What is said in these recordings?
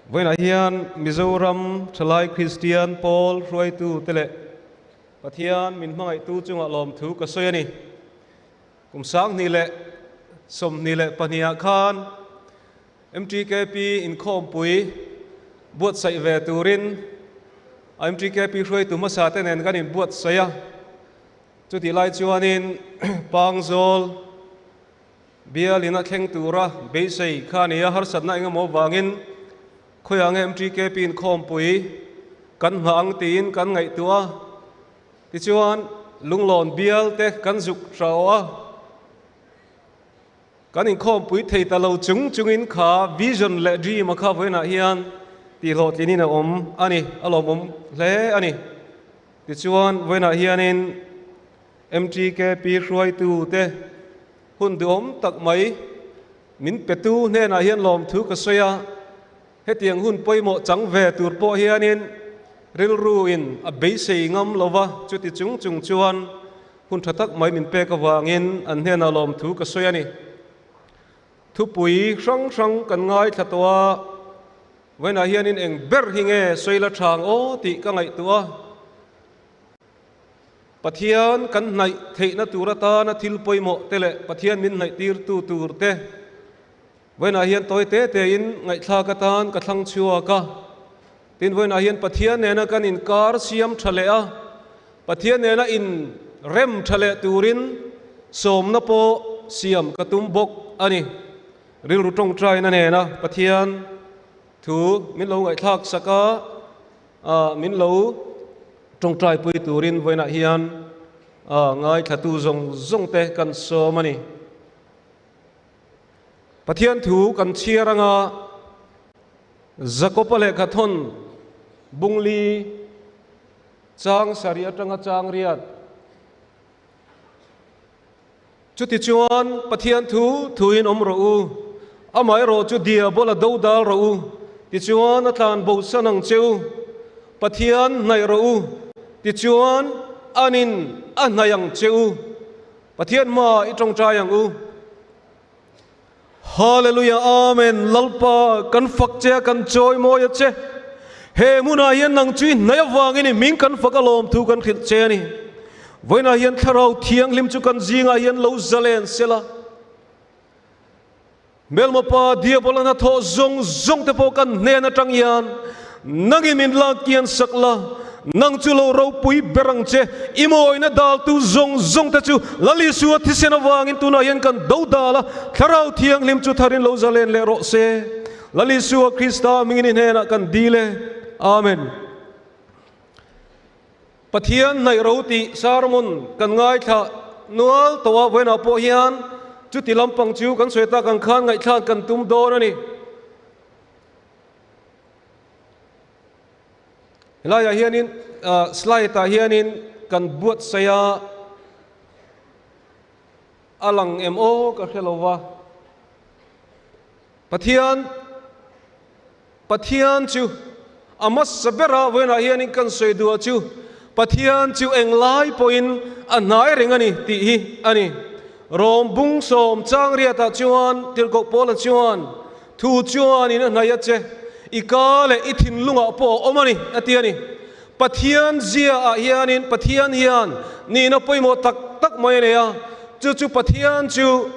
với nãy hiền Mizoram Chalai Christian Paul Roy tu tele Pathian min mangai tu chunga lom thu ka soyani kum sang ni le som ni le pania khan MTKP INKHAWMPUI buat sai ve turin MTKP Roy tu masa tenen kan in buat saya chu ti lai chuanin pangzol bia lina kheng tura be sei khania har satna inga mo wangin khoyang MTKP INKHAWMPUI kan hang tin kan ngai tua ti chuan lunglon bial te kan juk rawa kan INKHAWMPUI thei ta lo chungin kha vision le dream kha voina hian ti lo tini na ani alom le ani ti chuan voina hianin MTKP Roy tu te hun du tak mai min petu ne na hian lom thu ka soya hetiang hun poimo chang ve tur po hianin ril ruin a beisei ngam lova chuti chung chuan hun thatak mai min pe ka wangin an hena lom thu ka soya ni thu pui sang kan ngai thatwa wena hianin eng ber hinge soila thang o ti ka ngai tua Pathian kan nai theina turata na thil poimo tele Pathian min nai tir tu tur te wena hian toy te in ngai thla ka tan ka thlang chua ka tin wena hian Pathian ne na kan in kar siam thale a Pathian ne na in rem thale turin som na po siam ka tum bok ani ril ru tong trai na ne na Pathian thu min lo ngai thak saka min lo trong trai pui turin voina hian ngai thatu zong te kan so mani Pathian thu kan chiaranga zakopale kathon bungli chang saria tanga chang riat chuti chuan Pathian thuin ro u amai ro chu dia bola do dal ro u ti chuan athan bo sanang cheu Pathian nai ro u ti chuan anin anayang cheu Pathian ma I trong trai yang u hallelujah amen lalpa kan fakche kan choi mo ya che he muna hian nang chui naya wangini ming kan fakalom thu kan khil che ni voina hian tharau thiang lim chu kan zinga hian lo zalen sela melma pa dia bolana tho zong te po kan ne na tang yan nangi min la kian sakla nang chu lo ro pui berang che imoi na dal tu zong ta chu lali su thisena wangin tu na hian kan do dala tharau thiang lim chu tharin lo zalen le ro se lali su Krista mingin he na kan dile amen Pathian nai ro ti sarmon kan ngai tha nual towa wena po hian chu ti lampang chu kan soita kan khan ngai thlan kan tum do na ni Laya hianin slide ta hianin kan buat saya alang mo ka helova Pathian chu amas sabera wena hianin kan soidua chu Pathian chu englai poin anai ringani ti hi ani rom bung som chang ria ta chuan tilkok polan chuan thu chuan in naya che ikale ithin lunga po omani atiani Pathian zia a hianin Pathian hian ni na poimo tak mai ne ya chu Pathian chu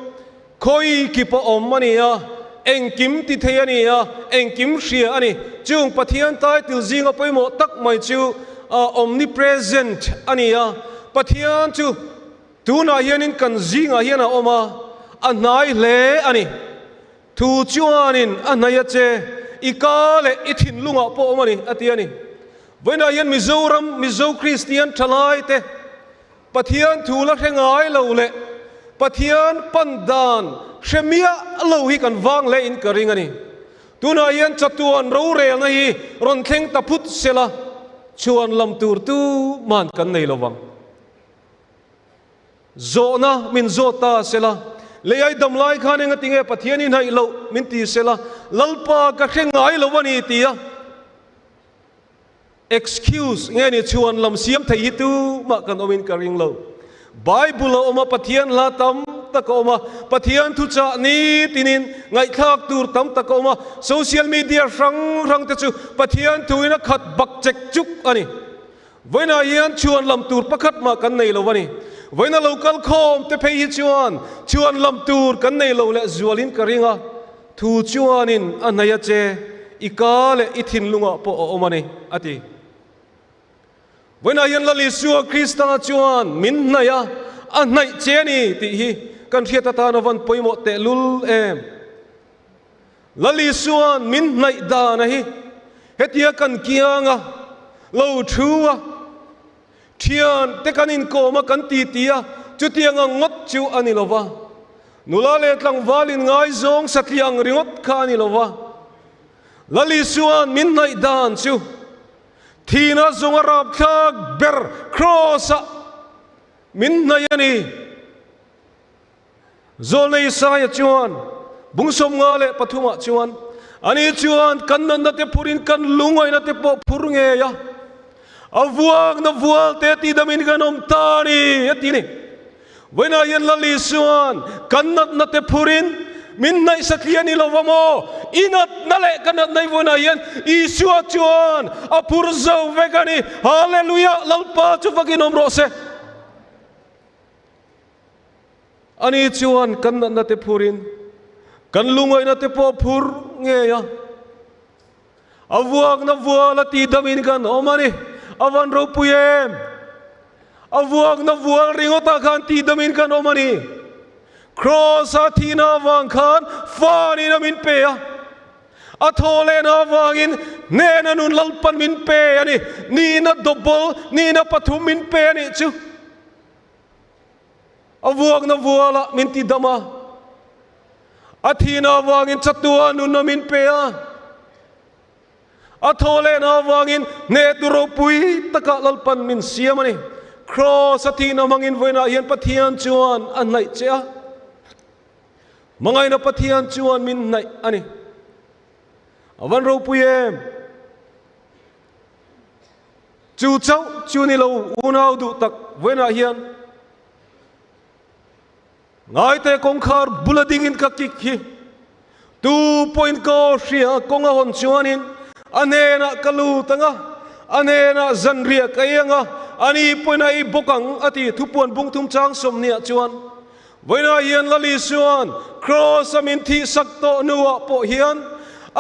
khoi ki po omani ya engkim ti theiani ya engkim hria ani chung Pathian tai til zinga poimo tak mai chu omnipresent ani ya Pathian chu tuna hianin kan zinga hiana oma anai le ani thu chuanin anaya che ikale ithin lunga po omani atiani voina hian Mizo Christian thalai te Pathian thula thengai lo le Pathian pandan shemia lo hi kan wang le in karing ani tuna hian chatuan ro rel na hi ron thleng ta phut sela chuan lam tur tu man kan nei lowang zona min zota sela leai damlai khaning atinge Pathian in hai lo min ti sela lalpa ka thengai lo wani tia excuse nghe ni chuan lam siam thei tu ma kan omin karing lo Bible lo oma Pathian la ตะโกมาปะเทียนทุจานี้ตินินไงทักตูตั้มตะโกมาโซเชียลมีเดียรังเตจูปะเทียนทุยนักขัดบักเจกจุกอันนี้ไว้นาเฮียนชวนลำตูประคัดมากันในเราวันนี้ไว้นาเราคัลคอมเตเพย์ชวนลำตูกันในเราและจวลินกระริงะทูชวนินอันไหนเจอีกาเลอิทินลุงะปออมานีอติเวนายันลลิสัวคริสต์จวนมินนายะอันไหนเจนี่ติฮีกันเทียตตานวันปอยโมเตลุลเอมลลิสัวมินนายดานะฮีเฮติยกันเกียงะเราชัวเทียนเตกันินโกมากันตีตียจุดเตียงงดจูอันนี้ลวะนุลาเลตังวาลินไงซงสัตยังริงดคานิลวะลลิสวนมินไนดานชูทีน่าซงรับคักเบอร์ครอสมินไนยันีโซเลสายจวนบุงสมงาเลปฐุมจวนอันนี้จวนกันนันนัตเตปุรินกันลุงไอนัตเตปปุรุงเอยะอวังนวัวเตติดามินกันอมตานีเอตินีเวนายันลลิสวนกันนัตเตปุรินมินไนสัตยานิลวโมอินัดนั่นแหละกันนัดในวันนั้นอิสุอาจวนอภูรซาเวกานีฮาเลลูยาลัลปาจุฟักินอมโรเซอันนี้จวนกันนัดเตพูรินกันลุงไอนัดเตปอพูรเงียอวังนวัวละตีดามินกันโอมานีอวันรูปุยเอมอวังนวัวริงอตากันตีดามินกันโอมานีครอสทีนาวังคันฟานีนามินเปียอัทโอเลนาวังอินเนนันุนลัลปันมินเปียนี่นัดดับเบิลนี่นัดปฐุมมินเปียนี่จูอวังนาวัวละมินติดามาอัทีนาวังอินจัตุอานุนนามินเปียอัทโอเลนาวังอินเนตุโรปุยตะกะลัลปันมินเสียมันนี่ครอสทีนามังอินเวนาเฮียนปะเทียนจวนอันไหนเจ้ามังไงนับปะเทียนจวนมินไหนอันนี้วันเราปุยเอ็มจูเจ้าจูนี่เราอุณาดูตักเวนาเฮียนไงแต่กงคาร์บุลดิ่งอินกักกิกฮี2.9เสียกงอาหอนจวนินอันเนน่ะกลูตังอ่ะอันเนน่ะจันเรียกเองอ่ะอันนี้ปนไอ้บกังอติทุปวนบุงทุมจางสมเนียจวนเวลาเฮียนลลิสวนครอสมินทีสักโตนัวปอเฮียน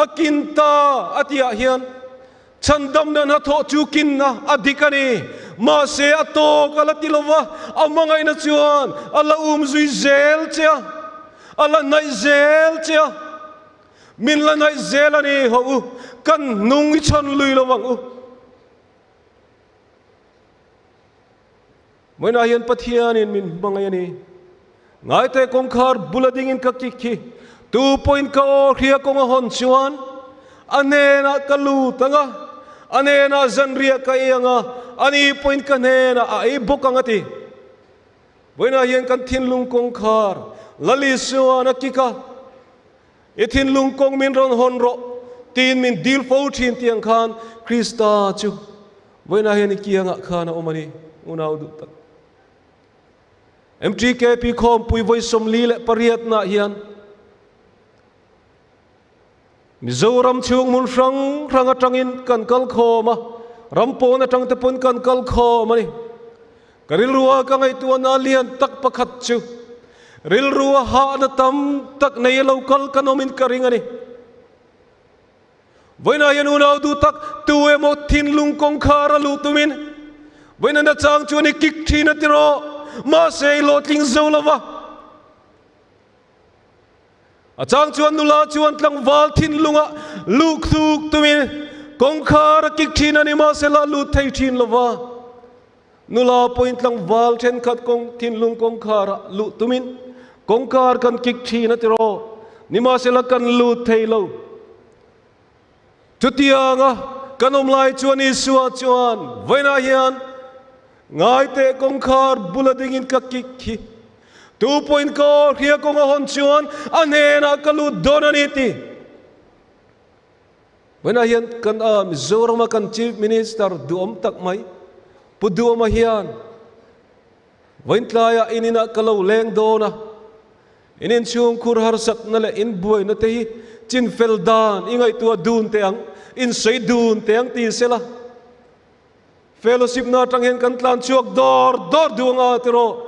อากินตาอติอาเฮียนฉันดำเนินหัทจูกินนะอดีกันีมาเสียโตกลติลวะอามังไงนะจวนอัลลอฮ์ซุยเซลเจ้าอัลลอฮ์ไนเซลเจ้ามินละไนเซลนี่ฮะกันนุ่งฉันลุยระวังเมื่อนาเฮียนปะเทียนินมินมังไงนี่ไงแต่กงคาร์บุลดิ่งอินกักกิคี2.9เรียกงอาหอนชวนอันเนน่ะกลูตังอ่ะอันเนน่ะจันเรียกเองอ่ะอันนี้พอยน์กันเนน่ะไอ้บุกังติเมื่อนาเฮียนกันทินลุงกงคาร์ลลิสวานักกิกะไอ้ทินลุงกงมินรอนฮอนโรตีนมินดีลฟูทินเตียงคานคริสตาจูเมื่อนาเฮียนเกียงอ่ะคานะอมานีอุณาดูตักMTKP คอมปุยไว้สมลีและปริยัตนาเฮียนมิโซรัมชิวมุนรังจังอินกันกัลคอมารำโพนจังเตปนกันกัลคอมานี่กริลรัวกังไอตัวนาเลียนตักประคัดชิวริลรัวหาณตัมตักในเลวกัลกันอมินกริงอันนี้ไว้นายันอุณาดูตักตัวเอโมทินลุงกงคาราลูตุมินไว้นั่นจางชวนิกิกทีนติโรมาเซโลติงโซลาวะอาจารย์ชวนนุลาชวนตั้งวาลทินลุงะลูกทุกตุมินกงคาร์กิกทีนันมาเซลาลูไททินลาวะนุลาพอยน์ตั้งวาลเทนขัดกงทินลุงกงคาร์ลูตุมินกงคาร์กันกิกทีนัติโรนิมาเซลากันลูไทโลจุดที่ยังะกันอมไลชวนอิสวาชวนไว้นาเฮียนไงแต่กงคาร์บุลดิ่งอินกักกิกฮี2.9เรียกงอาหอนชวนอันเนน่ะกลูดอนานิติเมื่อเฮียนกันมิโซรัมกันชีฟมินิสเตอร์ดูอมตักไหมปุดูอมเฮียนวันทลายอินินะกลูเลงโดนะ inin chung kur har sat na le in buai na te hi chin fel dan ingai tua dun teang in sei dun teang ti sela fellowship na tang hen kan tlan chuak dor duanga tero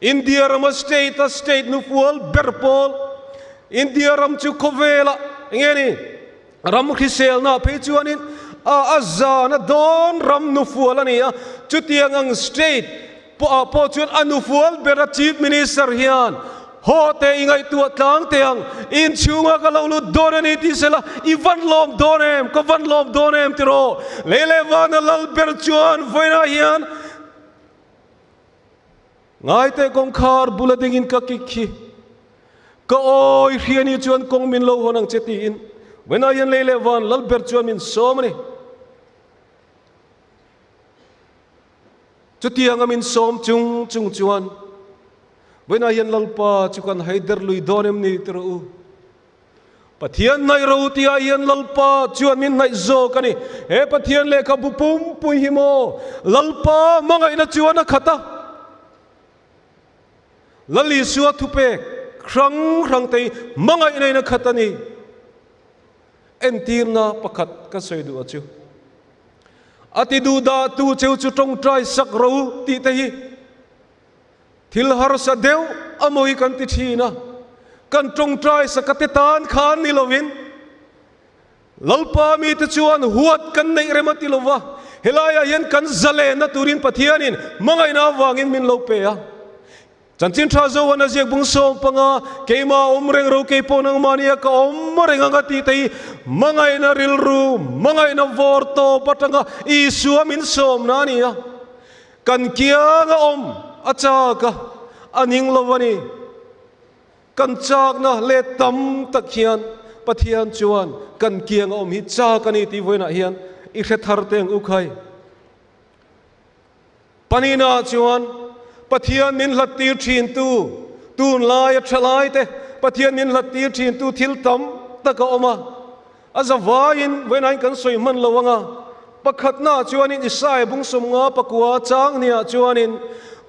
India ram state nu fual berpol India ram chu kovela ngeni ram khisel na pe chuanin azza na don ram nu fual ani chu tiang ang state po chuan anu fual bera chief minister hian ho te ingai tu tlang teang in chunga ka lo lu donani ti sela ivan lom donem ko van lom donem tiro lele van lal ber chuan voina hian ngai te kong khar bulading in ka kikhi ka oi hiani chuan kong min lo honang cheti in wena hian lele van lal ber chuan min somani chutiang amin som chung chuan wena hian lalpa chukan haider lui donem ni tru pathian nai ro tia hian lalpa chuan min nai zo kani he pathian le ka bupum pui himo lalpa mangai na chuan a khata lali suwa thupe khrang te mangai nei na khata ni entir na pakhat ka soidu achu ati du da tu cheu chu tong trai sak ro ti te hi thil har sa deu amoi kan ti thina kan tong trai sa katetan khan ni lovin lalpa mi te chuan huat kan nei remati lova helaya yen kan zale na turin pathianin mangai na wangin min lo pe a chanchin tha zo wana jek bung som panga keima omreng ro ke ponang mania ka omreng anga ti tei mangai na ril ru mangai na vorto patanga isu min som na ni kan kia nga om acha ka aning lovani kan chak na le tam takhian pathian chuan kan kia nga om hi cha kani ti voina hian I khe thar teng ukhai panina chuan pathian min latir thin tu tun lai thalai te pathian min latir thin tu thil tam taka oma azawain wenain kan soi man lawanga pakhatna chuanin isai bung somnga pakua chang nia chuanin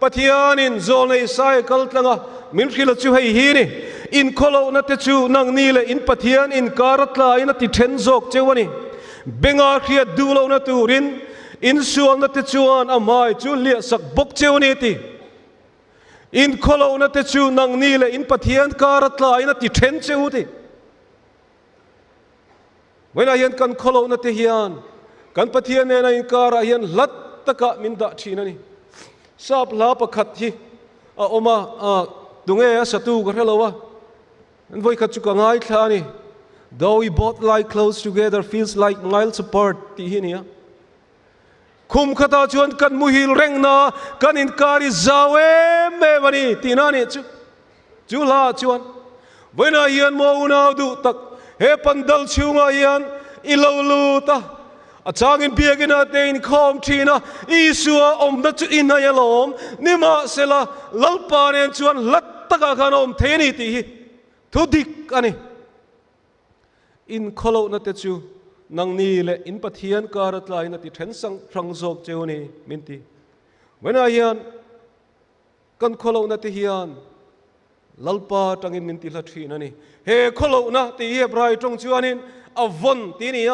pathianin zolei sai kaltlanga min khila chu hei hi ni in kholo na te chu nang ni le in pathian in karatla ina ti then jok chewani benga khia dulo na turin in sual na te chuan amai chu lia sak bok chewani ti in kholo na te chu nang ni le in pathian karatla ina ti then chewti wena hian kan kholo na te hian kan pathian ne na in kara hian lat taka min da thina ni sap la pakhat hi a oma dunge a satu ka helawa an voi khat chu ka ngai thani though we both lie close together feels like miles apart ti hi ni khum khata chuan kan muhil reng na kan in kari zawe me bani tinani chu la chuan voina hian mo una du tak he pandal chunga hian ilolu ta achangin biagina te in khom thina isua omna chu ina yalom nima sela lalpa nen chuan lattaka khanom theni ti thudik ani in kholo na te chu nang ni le in pathian karat lai na ti then sang thrang jok cheuni minti wena hian kan kholo na te hian lalpa tangin minti la thina ni he kholo na ti he brai tong chuanin avon ti ni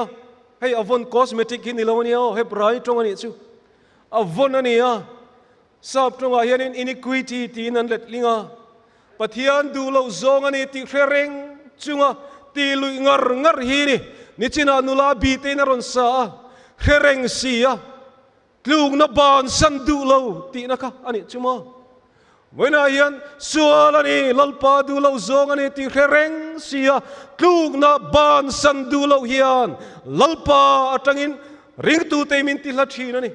hey avon cosmetic hin ilawani he brai tong ani chu avon ani sap tong hian in iniquity ti nan let linga pathian du lo zong ani ti khereng chunga ti lui ngar hi ni china nula bi te na ron sa khereng sia tlung na ban san du lo ti na ka ani chuma wena hian sualani lalpa du lo zong ani ti khereng sia tlung na ban san du lo hian lalpa atangin ring tu te min ti la thina ni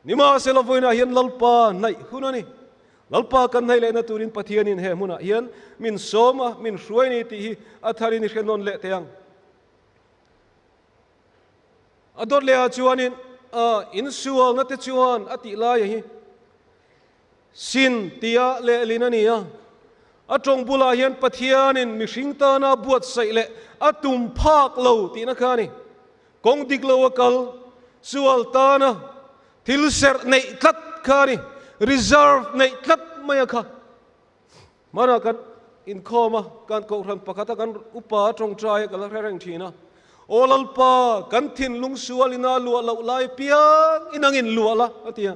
nima se lo voina hian lalpa nai hunani lalpa kan nai le na turin pathianin he muna hian min soma min hruai ni ti hi athari ni khenon le teang ador le chuanin in sual na te chuan ati la hi sin tia le linania atong bula hian pathianin mi hringta na buat sai le atum phak lo ti na khani kong dik lo akal sual ta na thil ser nei tlat khani reserve nei tlat maya kha mana kan INKHAWM kan ko ran pakata kan upa trong trai kan la reng thina olalpa kan thin lung sualina lu lo lai piang inangin lu ala atia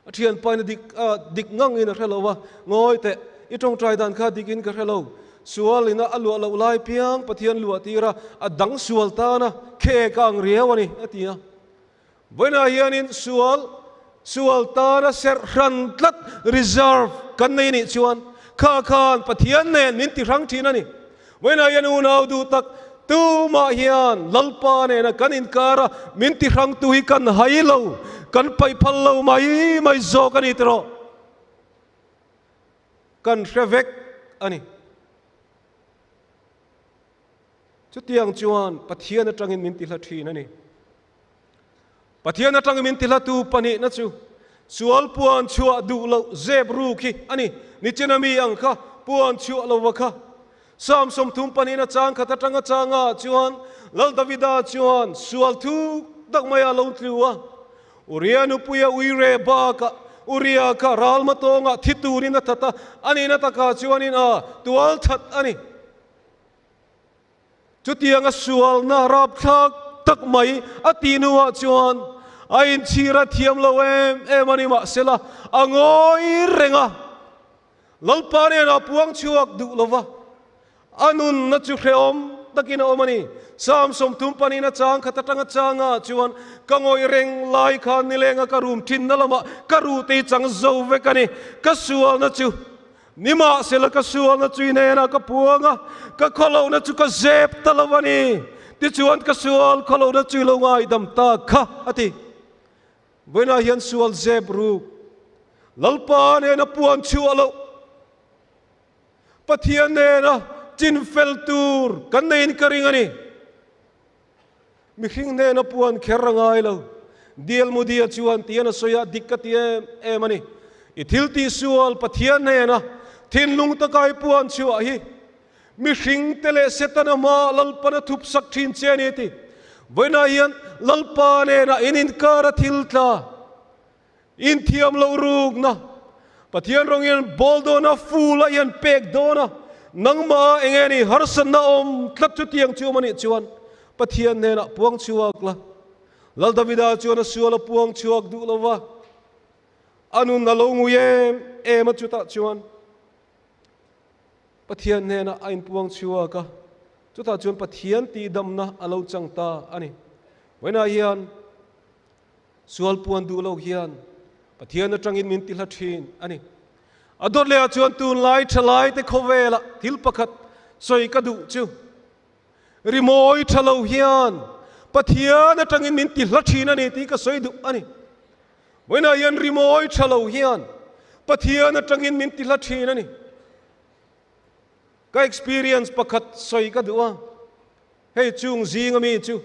athian paina dik ngang in relowa ngoi te I trong trai dan kha dikin ka relo sualina alu lo lai piang pathian lu atira adang sual ta na khe kang riawani atia Buena hianin sual ta na ser ran tlat reserve kan nei ni chuan kha khan pathian nen min ti rang thina ni buena hian unau du tak tu ma hian lalpa ne na kan inkara min ti rang tu hi kan hailo kan pai phal lo mai zo kan itro kan revek ani chutiang chuan pathian atangin min ti hla thina ni Pathian atang min tila tu pani na chu sual puan chua du lo zeb ru ki ani ni chenami ang kha puan chua lo wa kha sam som thum pani na chang kha tatanga changa chuan lal davida chuan sual thu dak maya lo tluwa urianu puya uire ba ka uria ka ral ma tonga thituri na thata ani na taka chuan in a tual that ani chutianga sual na rap thak tak mai atinuwa chuan ain chira thiam lo em ani ma sela angoi renga lalpa ne na puang chuak du lova anun na chu khreom takina omani sam som tum pani na chang khatatanga changa chuan kangoi reng lai khan ni lenga ka rum thin na lama ka ru te chang zo ve kani ka sual na chu nima sela ka sual na chu ne na ka puanga ka kholo na chu ka zep talawani ti chuan ka sual kholo na chu lo ngai dam ta kha ati buena hian sual zeb ru lalpa ne na puan chu alo pathian ne na chin fel tur kan nein karing ani mi hring ne na puan kherrangai lo dial mudia chuan tiana soya dikkat em ani I thilti sual pathian ne na thin lung takai puan chu hi mi hring tele setana ma lalpa na thup sak thin cheni ti buena hian lalpa ne na inin kara thiltla in thiam lo ruk na pathian rong yan boldo na fula yan pek do na nangma engeni harsan na tlat chu tiang chu mani chuan pathian ne na puang chuak la lal davida chuan na suala puang chuak du lova anun na lo nguyem ema chu ta chuan pathian ne na ain puang chuaka chu ta chuan pathian ti dam na alo changta ani wena hian sual puan du lo hian pathian atangin min ti hla thin ani ador le chuan tun lai thalai te khowela thil pakhat soi ka du chu rimoi thalo hian pathian atangin min ti hla thin ani ti ka soi du ani wena hian rimoi thalo hian pathian atangin min ti hla thin ani ka experience pakhat soi ka duwa hei chung zing ami chu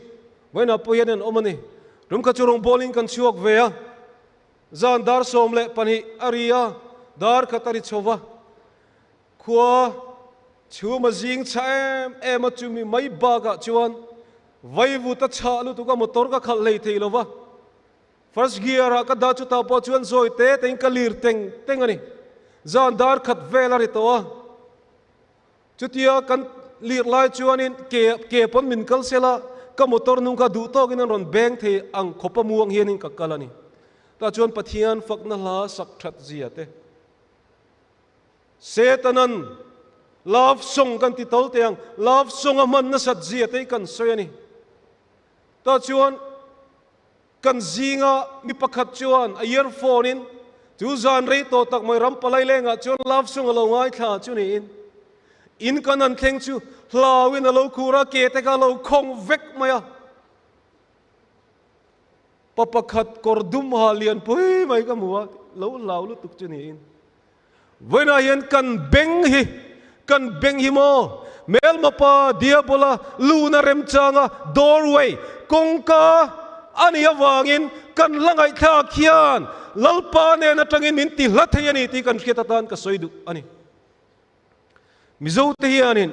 wena poyan an omani rum ka churong bowling kan chuak ve a zan dar som le pani aria dar khatari chowa khua chu ma zing chaem ema chu mi mai ba ga chuan vai vu ta cha lu tu ka motor ka khal lei thei lova first gear ka da chu ta po chuan zoi te teng ka lir teng ani zan dar khat vela ri to chutia kan lir lai chuanin ke pon min kal sela ka motor nung ka du to gin ron beng the ang khopa muang hianin ka kalani ta chuan pathian fakna la sak that ziate setanan love song kan ti tol teang love song aman na sat ziate kan soyani ta chuan kan zinga mi pakhat chuan a earphone in chu zan rei to tak moi ram palai lenga chuan love song alo ngai tha chuni in kanan thleng chu hlawin alo khura ke te ka lo khong vek maya papakhat kordum halian pui mai ka muwa lo law lu tuk chuni in wena hian kan beng hi mo mel mapa diabola luna rem changa doorway kongka ani awangin kan langai tha khian lalpa ne na tangin min ti hlathayani ti kan khitatan ka soidu ani mizo te hianin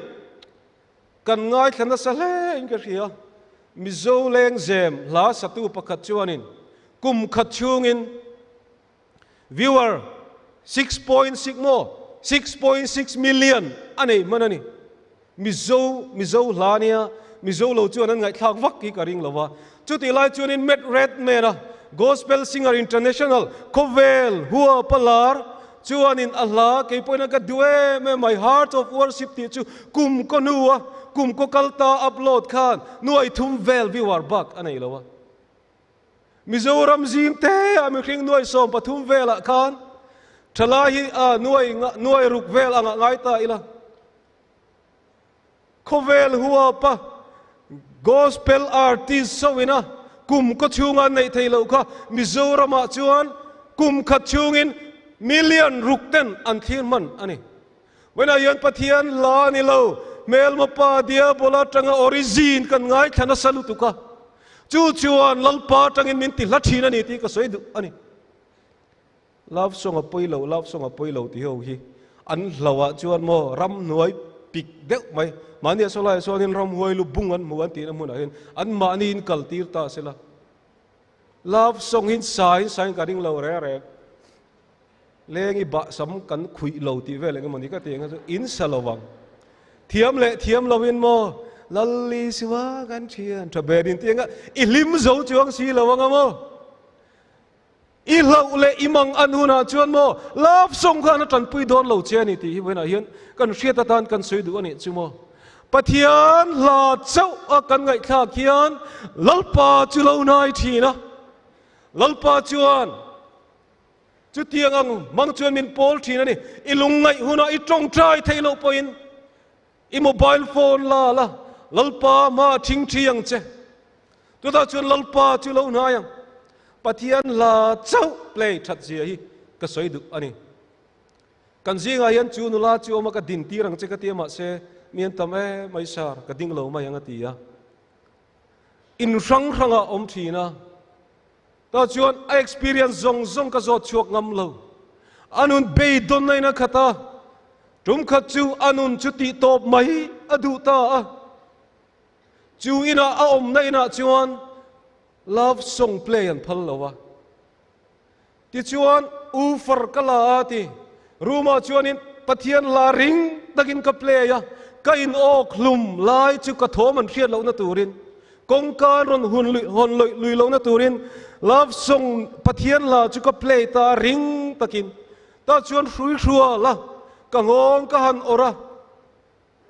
kan ngai thana sale in ka ria mizo leng zem la satu pakhat chuanin kum khat chungin viewer 6.6 mo 6.6 million ani manani mizo lania mizo lo chuan an ngai thak vak ki karing lawa chuti lai chuan in met red mena gospel singer international kovel hua palar chuan in Allah ke poina ka duwe me my heart of worship ti chu kum ko nuwa kum ko kalta upload khan nuai thum vel vi war bak anei lawa Mizoram zim te ami khring nuai som pathum vela khan thalahi a nuai ruk vel anga ngai ta ila khovel huwa pa gospel artist sowina kum ko chunga nei theilo kha Mizoram a chuan kum khat chungin million rukten an thir man ani wena yan pathian la ni lo mel ma pa dia bola tanga origin kan ngai thana salutu ka chu chuan lalpa tangin min ti lathina ni ti ka soi du ani love song a poilo ti ho hi an hlawa chuan mo ram nuai pik deuh mai mania solai sonin ram huai lu bungan muan ti na mun a hin an mani in kaltir ta sela love song hin sai ka ding lo re lengi ba sam kan khui lo ti ve lenga mani ka te nga in salawang thiam lovin mo lalli siwa gan thian thaberin tinga ilim zo chuang si lawanga mo ilau le imang anuna chuan mo love song khan tan pui don lo cheni ti wena hian kan hriata tan kan soi du ani chumo pathian la chau a kan ngai kha khian lalpa chu lo nai thina lalpa chuan chu tiang ang mang chuan min pol thina ni ilung ngai huna I tong trai thailo poin I mobile phone la lalpa ma thing thiang che tu ta chuan lalpa chu lo na yang pathian la chau play that zia hi ka soi du ani kan zinga hian chu nu la chu ma ka din ti rang che ka ti ma se mian tam e mai sar ka ding lo ma yang ati ya in ranga om thina ta chuan I experience zong ka zo chuak ngam lo anun be don nai na khata tum khat chu anun chu ti top mai adu ta chu ina a om nai na chuan love song play an phal lawa ti chuan u far kala ati ruma chuan in pathian la ring takin ka play ya ka in ok hlum lai chu ka thom an hriat lo na turin kongkan ron hon lui lo na turin love song pathian la chu ka play ta ring takin ta chuan hrui hrua la ka ngong ka han ora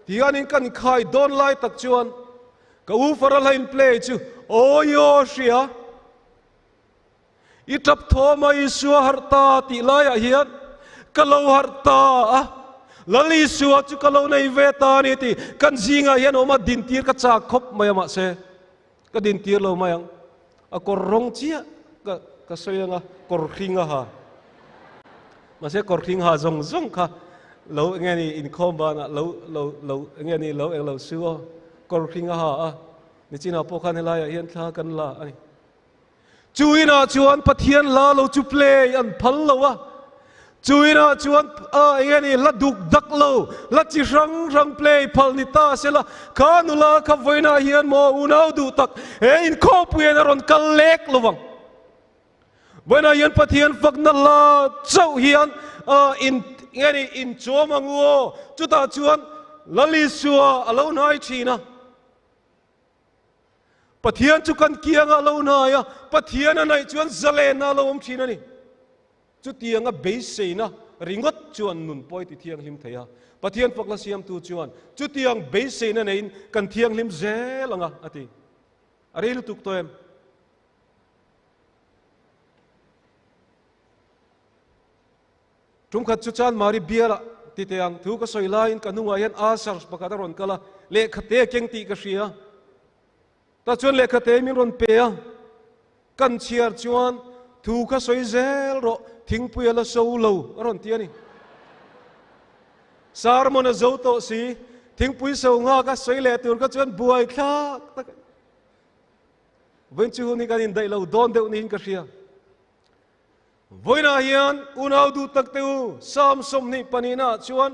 tianin kan khai don lai tak chuan ka u far line play chu oyo shia I tap thoma I suwa harta ti laya hian kalau harta lali suwa chu kalau nei veta ni ti kan zinga hian oma din tir ka cha khop mayama se ka din tir lo mayang a kor rong chia ka soyanga kor khinga ha ma se kor khinga zong kha lo ngani INKHAWM ba na lo ngani lo suwa kor khinga ha ni china po khan helaya hian thla kan la ani chuina chuan pathian la lo chu play an phal lowa chuina chuan ngani la duk dak lo la chi rang play phal ni ta sela kanula kha voina hian mo unau du tak he INKHAWMPUI na ron kal lek lowang voina hian pathian fakna la chau hian in chomanguo chuta chuan lali suwa alo nai thina pathian chu kan kianga lo na ya pathian anai chuan zale na lo om thina ni chu tianga beise na ringot chuan nun poi ti thiang lim theya pathian fakla siam tu chuan chu tiang beise na nein kan thiang lim zelanga ati aril tuk toem tum khat chu chan mari biara ti teang thu ka soilain kanunga yan asar pakataron kala le khate keng ti ka ria ta chuan le khate mi ron pe kan chiar chuan thu ka soi zel ro thingpui ala so lo ron ti ani sar mon zo to si thingpui so nga ka soi le tur ka chuan buai thak tak ven chu ni kan in dai lo don deuh ni ka ria voina hian unau du tak teu sam som ni panina chuan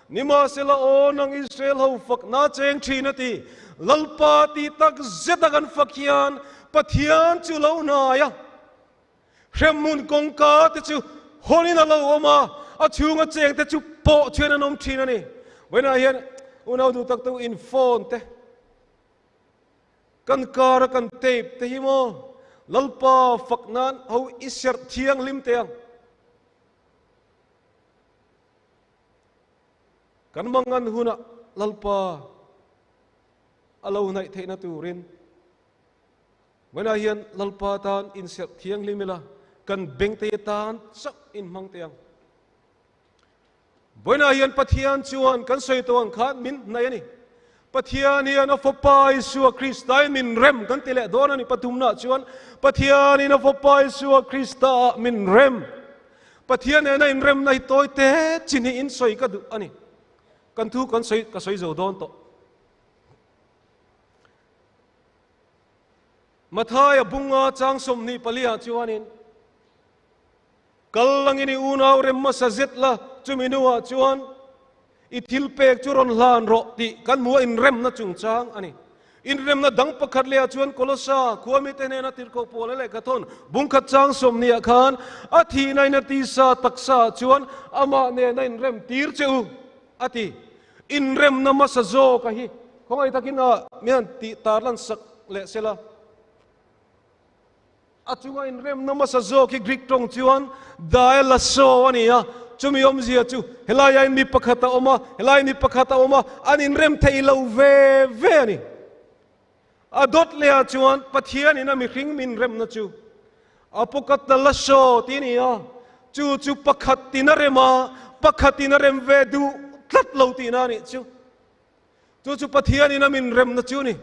nima sela onang Israel ho fak na cheng thina ti lalpa ti tak zetagan fakhian pathian chu lo na ya hremun kongka te chu honina lo oma อาชูงาเจงแต่จุโปะช่วยนนมทีนั่นนี่เวลาเห็นอุณเอาดูตักตัวอินโฟนเตกันการกันเทปเตหิโมลัลปาฝักนั้นเอาอิสร์เทียงลิมเตียงกันมังงันหุนะลัลปาอาลาวนัยเทนตูรินเวลาเห็นลัลปาตานอินเสร์เทียงลิมิละกันเบ่งเตยตานสักอินมังเตียงเวลาเห็นปะเทียนชวนกันใส่ตัวขาดมินในนี่ปะเทียนนี่นะฟปายสัวคริสต์มินเร็มกันติเลโดนนี่ปฐุมนาชวนปะเทียนนี่นะฟปายสัวคริสต์มินเร็มปะเทียนนี่นะเร็มในตัวเตจินีอินใส่กันดูอันนี้กันทุกันใส่ก็ใส่โจดอนโตมาท้ายบุงอาจางสมนี่ปลีอาชวนินกัลลังอินีอุนาวเรมมาสเซตละจุมินัวชวนอิทิลเปกจุรอนลานโรติกันมัวอินเรมนะจุงจางอันนี้อินเรมนะดังปะขัดเลียชวนโคลสาขวามิเตเนนะติรโกโปเลเลกะทนบุงขัดจางสมนี่อาคารอาทิในนาทีสาตักษาชวนอามาเนในอินเรมตีร์เจูอาทิอินเรมนะมาสโจกะฮีของไอ้ตะกินอ่ะเมียนติตาลันสักเลเซลาอาจุงอินเรมนะมาสโจกิกริกตรงชวนได้ละโซอันนี้อ่ะจุมีอมเสียจูเฮลายนี่ปักขัตออกมาเฮลายนี่ปักขัตออกมาอันอินเรมเทอิลาวเวนี่อดดเลียจวนปะเทียนี่นะมีคริงมินเรมนะจูอปกัตละโซทีนี่อ่ะจูปักขัตตินเรมาปักขัตตินเรมเวดูตัดเหลาตีนานี่จูปะเทียนี่นะมินเรมนะจูนี่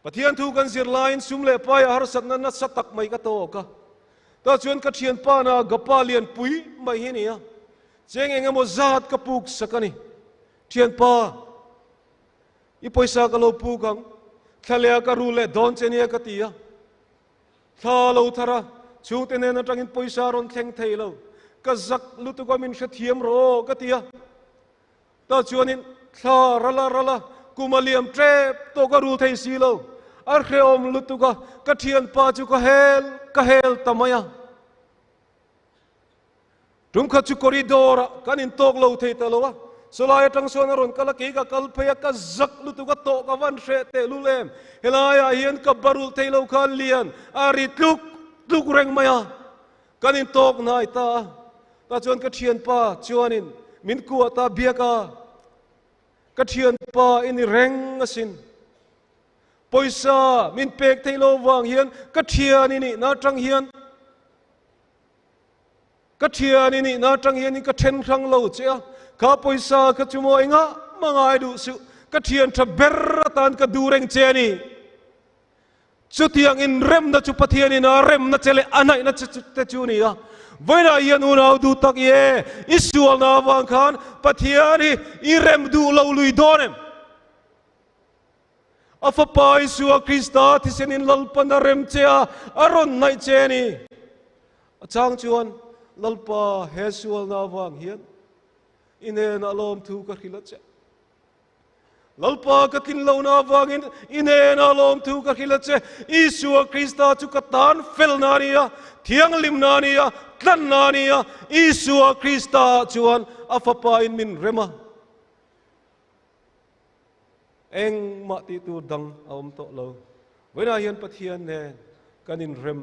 ปะเทียนทูกันสิรไลน์ซุมเล่ไปอาหารสัตว์นั้นสัตตักไม่กระโตกะตาชวนกระเทียนป้านะกับป้าเลียนปุยไม่เห็นนี่อ่ะเจงเองมันจัดกระปุกสักนี่เทียนป้าอีปอยสักเราปุกังทะเลกระรูเล่ดอนเจนี่กะตีอ่ะทาเราทาระชูเตเนนัดจังอินปอยสารอนแข่งเทยเราก็จักลุตุกามินเขทียมโรกะตีอ่ะตาชวนอินทาระละกุมาเลียมเทรปโตกรูเทยสีเราอาร์เคอมลุตุกากระเทียนป้าจูกะเฮลตามายารุมขัดจุกอริดอร์กันอินโตกเราเทตะลวะสลายทั้งส่วนอรุณกัลกีกับกัลเพยกับจักลุตุกะโตกับวันเชเตลุเลมเฮลายาเฮียนกับบารุลเทลคัลเลียนอาริตลุกเร่งมายากันอินโตกนายตาจวนกระเทียนป้าจวนินมินกัวตาเบียกากระเทียนป้าอินเร่งสินปอยซามินเปกเทโลวังเฮียนกระเทียนนี่นาจังเฮียนกระเทียนนี่นาจังเฮียนนี่กระเทนครั้งเราเจ้าข้าปอยซากระจุโมยงะมังไอดูสุกระเทียนทะเบรตันกระดูเร่งเจนี่จุดyang in rem na chu pathian ni na rem na chele anai na te chu ni ya voina yan unau du tak ye isual na wang khan pathian ni I rem du lo lui donem afapai suwa krista thisenin lalpa na rem chea aron nai che ni achang chuan lalpa hesual na wang hian ine na lom thu ka khilat che lalpa katin lo na wangin ine na lom thu ka khilat che isua krista chu katan fel na nia thiang lim na nia tlan na nia isua krista chuan afapa in min rema eng ma ti tu dang om to lo wena hian pathian ne kanin rem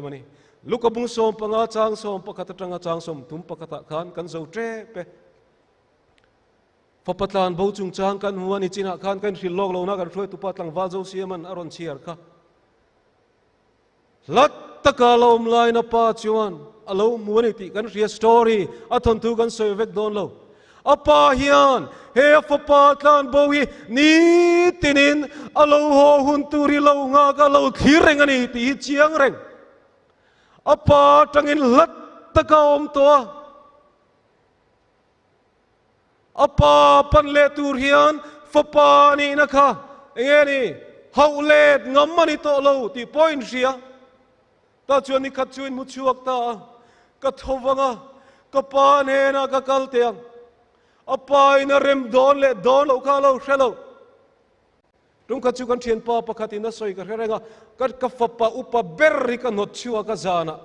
mani lukabung som panga chang som pakata tanga chang som tum pakata khan kan zo tre pe papatlan bo chung chang kan huani china khan kan hril lok lo na kan throi tu patlang wa zo siaman aron chiar kha lat taka lom lai na pa chuan alo muani ti kan ria story athon tu kan soi vek don lo apa hian he papatlan bo hi ni tinin alo ho hun turi lo nga ka lo thireng ani ti chiang reng apa tangin lat taka om to apa pan le tur hian fapa ni na kha engeni haulet ngammani to lo ti point ria ta chuan ni khat chuin mu chuak ta ka thowanga ka pa ne na ka kal teang apa ina rem don le don lo kha lo hrelo tum ka chu kan thian pa pakhatin na soi ka renga ka fapa upa berri ka not chua ka zana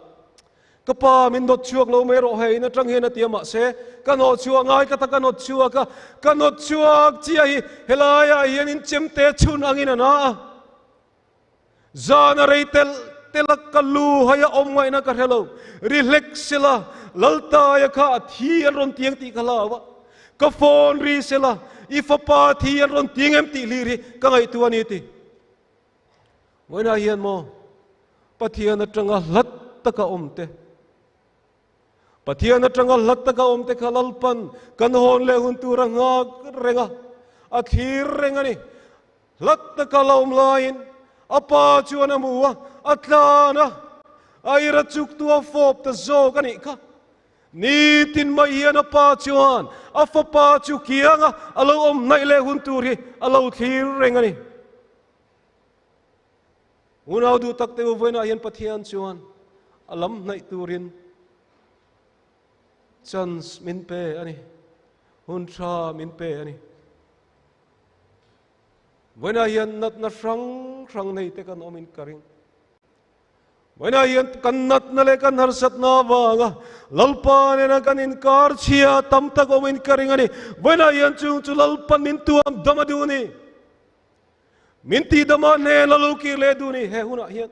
kapa min dot chuak lo me ro hei na tang he na tiama se kanot chuak ngai ka ta kanot chuak ka kanot chuak chi hi helaya hian in chemte chun angin na zana reitel telak kalu haya om ngai na ka hello relaxela lalta ya kha thi an ron tiang ti khala wa ka phone ri sela ifapa thi an ron tiang em ti li ri ka ngai tu ani ti ngoina hian mo pathian atanga lat taka omte pathian atanga lat taka omte khalalpan kan hon le hun tu ranga renga athir renga ni lat taka lom lain apa chuan amuwa atlana aira chuk tu afop ta zo kani ka ni tin mai hian apa chuan afapa chu kianga alo om nai le hun tu ri alo thir renga ni unau du tak te voina hian pathian chuan alam nai turin chance min pe ani hun tha min pe ani voina hian nat na rang nei te kan omin karing voina hian kan nat na le kan har sat na wanga lalpa ne na kan in kar chia tam tak omin karing ani voina hian chu lalpan min tuam damadu ni minti dama ne laluki le du ni he huna hian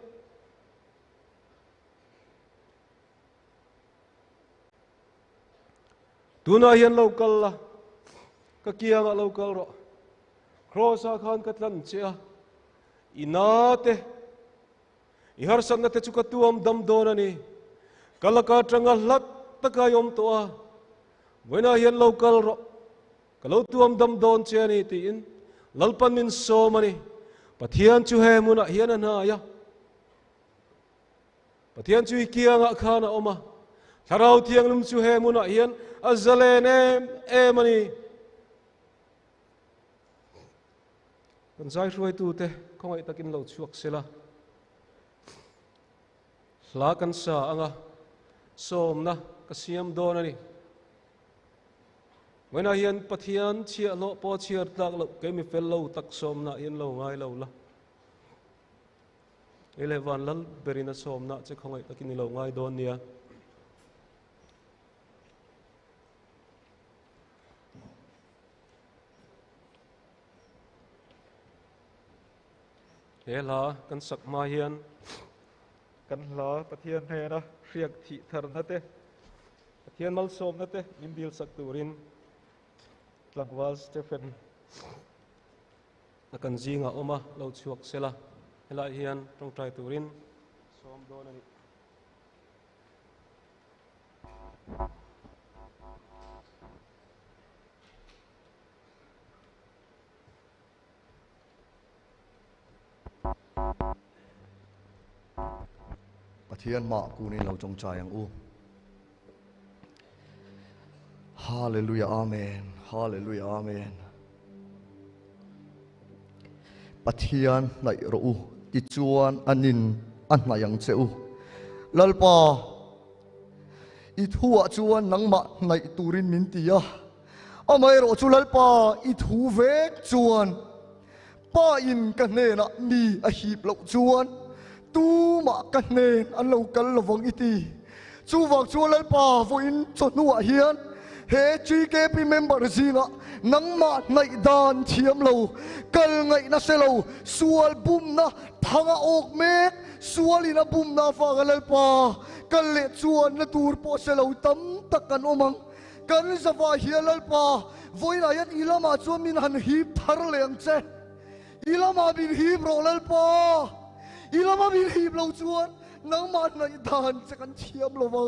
tuna hian local la ka kianga local ro crossa khan katlan chia inate i har san na te chu ka tuam dam don ani kalaka tanga lat taka yom to a wena hian local ro kalo tuam dam don chia ni ti in lalpan min so mani pathian chu he muna hian na ya pathian chu kianga khana oma tharau thiang lum chu he muna hian azalen em mani kan zai ruai tu te khongai takin lo chuak sela hla kan sa anga som na ka siam don ani wena hian pathian chia lo po chia tak lo ke mi fel lo tak som na hian lo ngai lo la elevan lal berina som na che khongai takin lo ngai don nia hela kan sak ma hian kan hla pathian he na riak thi thar na te pathian mal som na te min bil sak turin tlangwal Stephen akan zinga oma lo chuak sela hela hian tong trai turin som don ani pathian ma ku ni lo chong chai ang u hallelujah amen hallelujah amen pathian nai ro u ti chuan anin an ma yang cheu lalpa i thua chuan nangma nai turin min tia amai ro chu lalpa i thu vek chuan pa in ka ne na mi a hip lo chuan tu ma ka nen an lo kal lovang iti chu wak chu lalpa vo in chonua hian he GKP member zinga nangma nai dan thiam lo kal ngai na selo sual bum na thanga ok mek sualina bum na fa lalpa kal le chuan na tur po selo tam takan omang kan zawa hian lalpa voina yan ilama chu min han hip thar leng che ilama bin hip ro lalpa ilama bin hip lo chuan nangma nai dan che kan thiam lo wa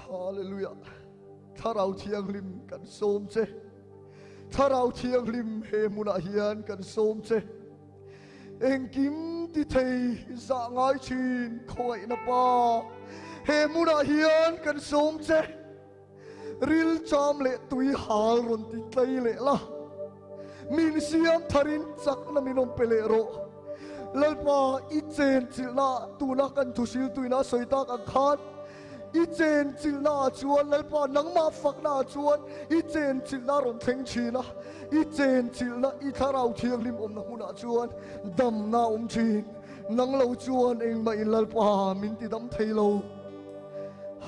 hallelujah tharau thiang lim kan som che tharau thiang lim he muna hian kan som che eng kim ti thei za ngai chin khoi na pa he muna hian kan som che ril cham le tui hal ron ti tlai le la min siam tharin chak na minom pele ro lalpa i chen chilna tuna kan thusil tuina soita kan khat i chen chil na chuan lalpa nangma fak na chuan i chen chil na ron theng china i chen chil na i tharau thiang lim om na huna chuan dam na chin nang lo chuan eng ma in lalpa min ti dam thailo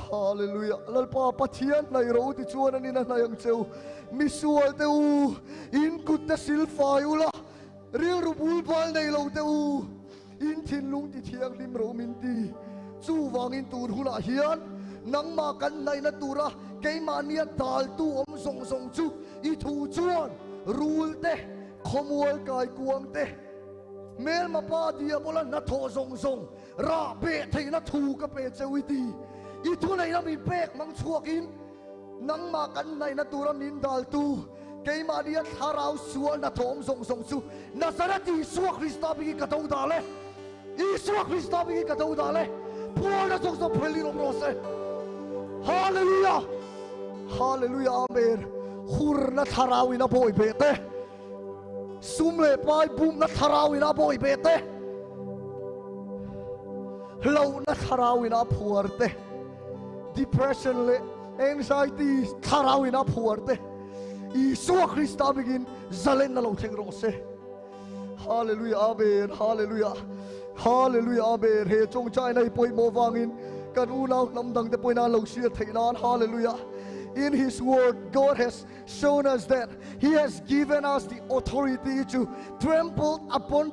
hallelujah lalpa pathian nai ro ti chuan ani na nayang cheu mi sual teu in kut ta sil faiula ril rubul bal nei lo teu in thin lung ti thiang lim ro min ti chu wangin tur hula hian nangma kan nai na tura keimania dal tu om song song chu i thu chuan rul te khomwal kai kuang te mel ma pa dia bola na tho song song ra be thei na thu ka pe chewi ti i thu nei na mi pek mang chuakin nangma kan nai na tura min dal tu keimania tharau sual na thom song song chu nazareti suak krista bi ka tau dale i suak krista bi ka tau dale pual na song song pheli rom rose hallelujah hallelujah amen khur na tharau ina boy be te sum le pai bum na tharau ina boy be te lo na tharau ina phuar te depression le anxiety tharau ina phuar te Isua Krista begin zalen na lo theng ro se hallelujah amen hallelujah hallelujah amen he chong chai nai poi mo wangin kan u nau nam dang te poi na lo sia thainan hallelujah. In His Word, God has shown us that He has given us the authority to trample upon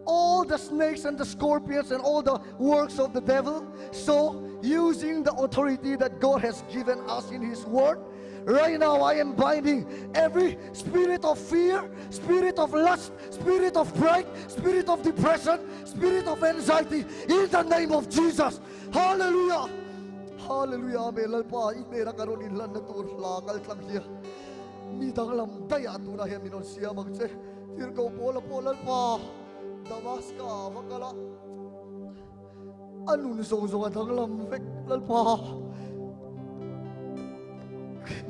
all the snakes and the scorpions and all the works of the devil. So, using the authority that God has given us in His Word, right now I am binding every spirit of fear, spirit of lust, spirit of pride, spirit of depression, spirit of anxiety in the name of Jesus. Hallelujah. Hallelujah. Amen. Lalpa ikmera karon in lan natur langal tlang hiya. Mi danglam daya tu na hiya minon siya magse. Tirko pola lalpa. Damaska makala. Anun song danglam vek lalpa.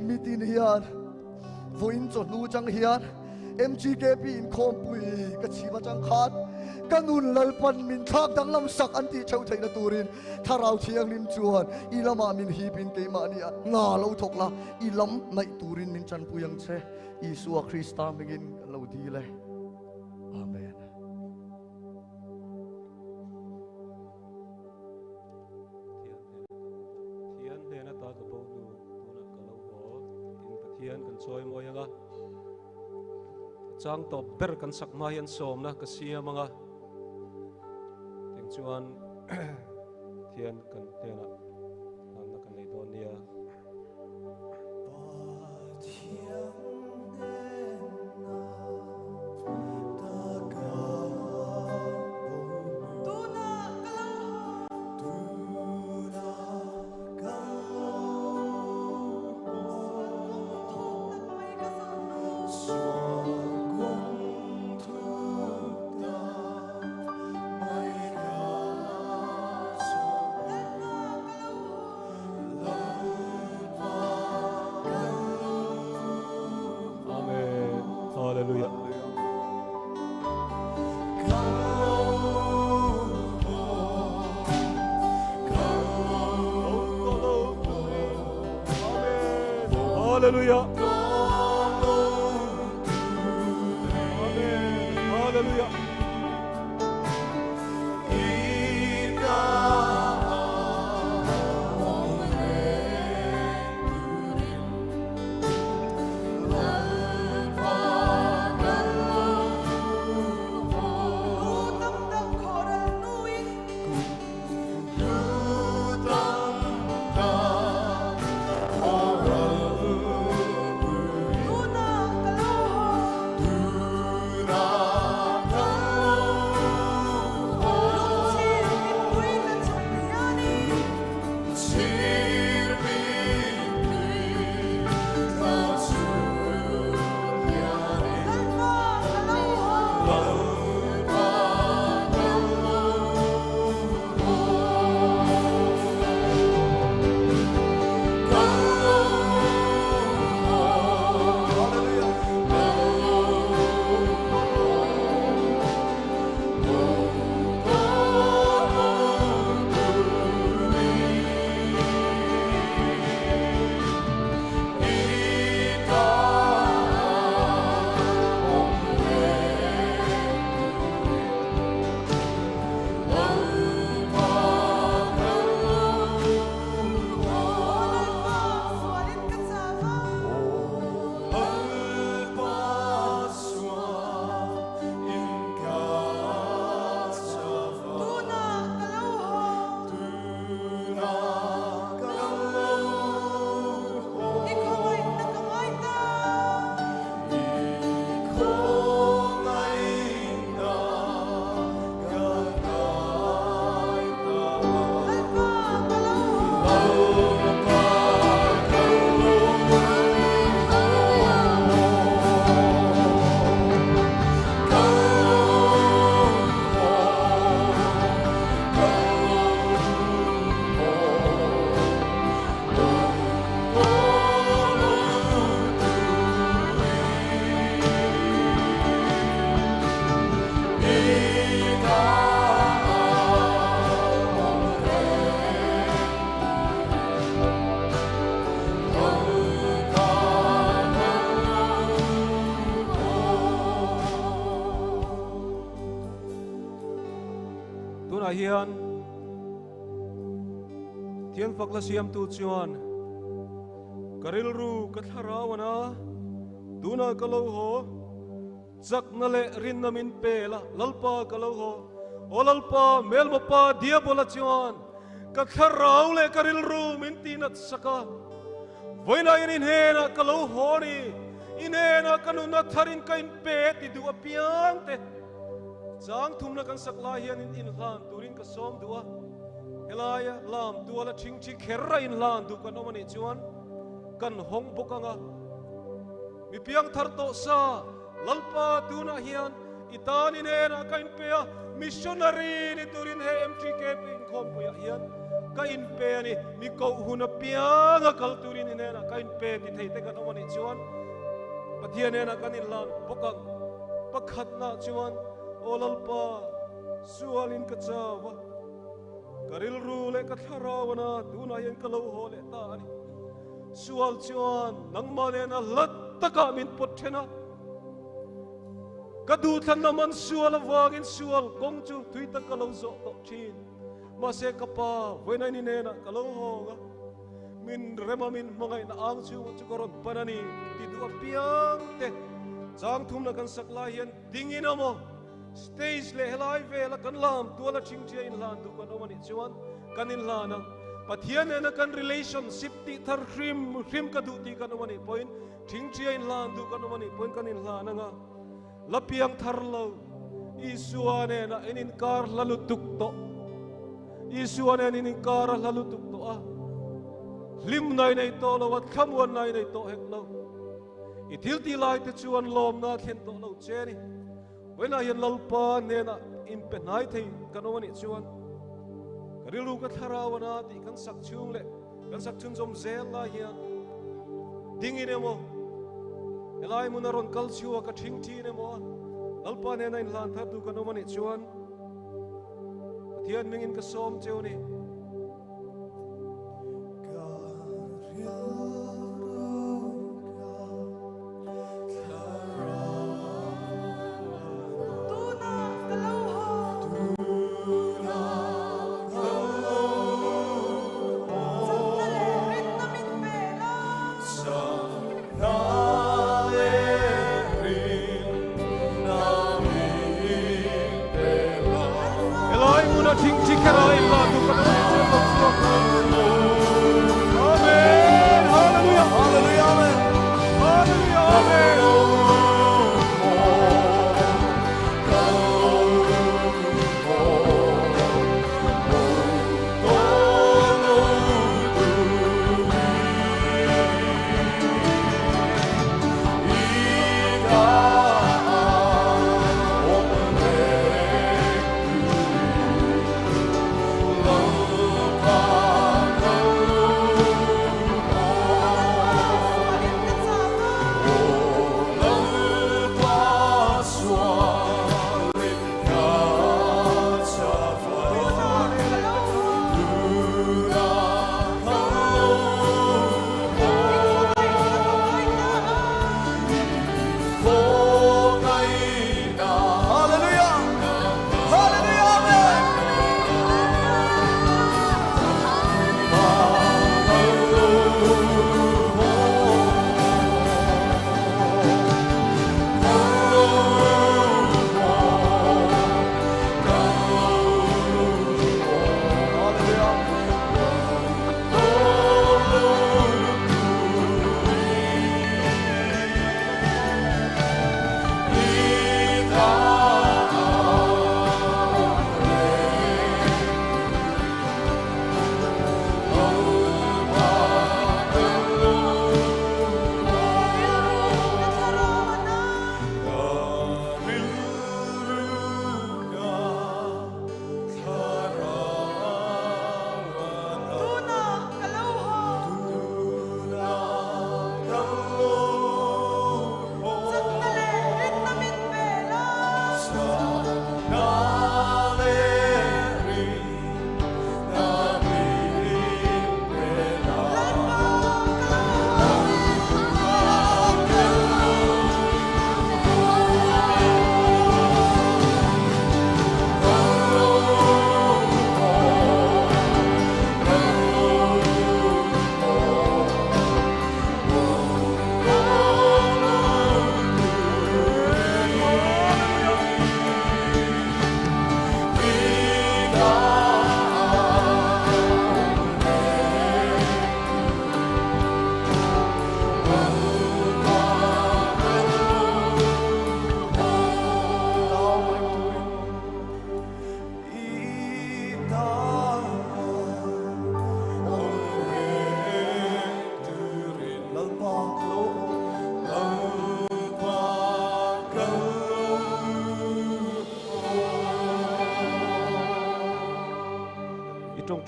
Mitin hiyan. Voin chot nu chang hiyan. MTKP INKHAWMPUI kachiba chang khat. Kanun lalpan min thak danglam sak anti chau thai na turin tharau thiang lim chuan ilama min hipin ke mania nga lo thokla ilam nai turin min chan puyang che Isua Krista mingin lo di le amen. Thian he na ta ka bo nu tu na ka lo bo in pathian kan choi mo yanga chang to ber kan sak ma yan som na ka sia mga chuan thian kan tena na kan nei don nia hallelujah. Hallelujah. Amen. Hallelujah. tunah hian thian fakla siam tu chuan karil ru katharawana tuna kalau ho zak na le rin na min pe la lalpa kalau ho o lalpa mel mapa dia bola chuan katharau le karil ru min tinat saka voina in hena kalau ho ni inena kanuna tharin kain pe ti du apiang te chang thum na kan sakla hian in hlan turin ka som duwa helaya lam tuala thing chi kherra in hlan du kan omani chuan kan hong bokanga mi piang thar to sa lalpa tuna hian itani nena kain pe missionary ni turin he MTKP INKHAWMPUI hian kain pe ni mi ko huna piang kal turin nena kain pe ti thei te kan omani chuan pathianni na kanin lan pokang pakhat na chuan olalpa sualin ka chawa karil ru le ka tharawana tuna yen kalau ho le ta ani sual chuan nangma le na lattaka min pothena kadu than na man sual awangin sual kongchu tuita kalau zo to thin ma se kapa voina ni ne na kalau ho ga min rema min mangai na ang chu koron panani ti du apiang te chang thum na kan sakla hian dingin amo stage le helai ve la kan lam tu la ching chia in lan du kan omani chuan kan in lana pathian na kan relationship ti thar hrim ka du ti kan omani point ching chia in lan du kan omani point kan in lana nga lapiang thar lo isuane na inin kar lalu tuk to isuane inin kar lalu tuk to lim nai nei to lo wat khamwan nai nei to hek lo ithil ti lai te chuan lom na thlen to lo che ni when I lalpa nena in penai thei kanoni chuan karilu ka tharawana ti kan sak chung le kan sak chung zom zel la hian dingin emo elai munaron kal chua ka thing thi ne mo lalpa nena in lan thar du kanoni chuan thian mingin ka som cheu ni Lord.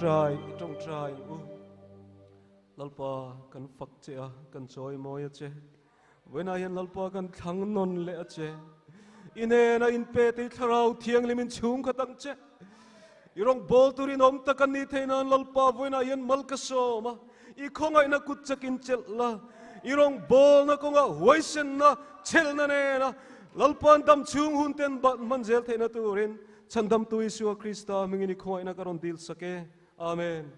trong trai lalpa kan fak che a kan choi moi che wena hian lalpa kan thang non le che ine na in pe te tharau thiang limin chung khatang che irong bol turin om takan ni theina lalpa wena hian malka so ma I khongai na kutchakin chel la irong bol na konga hoisen na chel na ne na lalpan dam chung hun ten bat manzel theina turin chandam tu Isu Krista mingini khongai na karon dil sake amen.